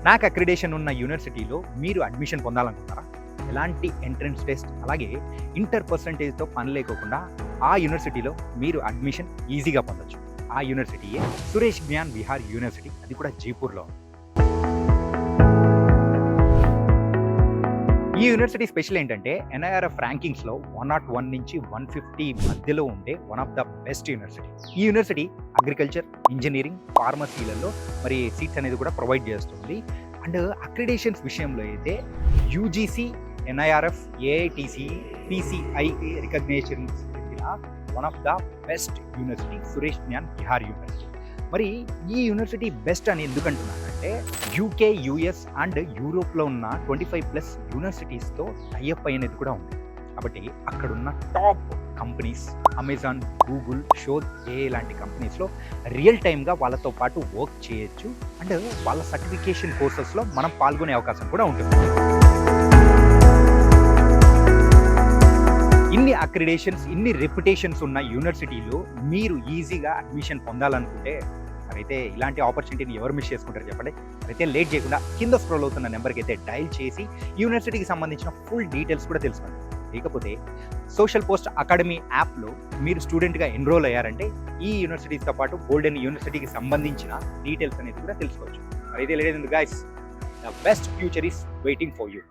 నాకు అక్రిడేషన్ ఉన్న యూనివర్సిటీలో మీరు అడ్మిషన్ పొందాలనుకుంటారా? ఎలాంటి ఎంట్రన్స్ టెస్ట్ అలాగే ఇంటర్ పర్సంటేజ్తో పని లేకోకుండా ఆ యూనివర్సిటీలో మీరు అడ్మిషన్ ఈజీగా పొందొచ్చు. ఆ యూనివర్సిటీయే సురేష్ జ్ఞాన్ విహార్ యూనివర్సిటీ, అది కూడా జైపూర్లో. ఈ యూనివర్సిటీ స్పెషల్ ఏంటంటే NIRF ర్యాంకింగ్స్లో 101 నుంచి 150 మధ్యలో ఉండే one of the best university. ఈ యూనివర్సిటీ అగ్రికల్చర్, ఇంజనీరింగ్, ఫార్మసీలలో మరి సీట్స్ అనేది కూడా ప్రొవైడ్ చేస్తుంది. అండ్ అక్రిడేషన్స్ విషయంలో అయితే UGC, NIRF, AITC, PCI recognitions one of the best university Suresh Gyan Vihar university. మరి ఈ యూనివర్సిటీ బెస్ట్ అని ఎందుకు అంటున్నానంటే UK, US అండ్ యూరోప్లో ఉన్న 25+ యూనివర్సిటీస్తో టైఅప్ అనేది కూడా ఉంది. కాబట్టి అక్కడున్న టాప్ కంపెనీస్ అమెజాన్, గూగుల్, షోద్, లాంటి కంపెనీస్లో రియల్ టైమ్గా వాళ్ళతో పాటు వర్క్ చేయొచ్చు. అండ్ వాళ్ళ సర్టిఫికేషన్ కోర్సెస్లో మనం పాల్గొనే అవకాశం కూడా ఉంటుంది. ఇన్ని అక్రిడేషన్స్, ఇన్ని రెప్యుటేషన్స్ ఉన్న యూనివర్సిటీలో మీరు ఈజీగా అడ్మిషన్ పొందాలనుకుంటే మరైతే ఇలాంటి ఆపర్చునిటీని ఎవరు మిస్ చేసుకుంటారు చెప్పండి. మరైతే లేట్ చేయకుండా కింద స్క్రోల్ అవుతున్న నెంబర్కి అయితే డైల్ చేసి యూనివర్సిటీకి సంబంధించిన ఫుల్ డీటెయిల్స్ కూడా తెలుసుకోండి. లేకపోతే సోషల్ పోస్ట్ అకాడమీ యాప్లో మీరు స్టూడెంట్గా ఎన్రోల్ అయ్యారంటే ఈ యూనివర్సిటీస్తో పాటు గోల్డెన్ యూనివర్సిటీకి సంబంధించిన డీటెయిల్స్ అనేది కూడా తెలుసుకోవచ్చు. మరైతే late guys, the best future is waiting for you.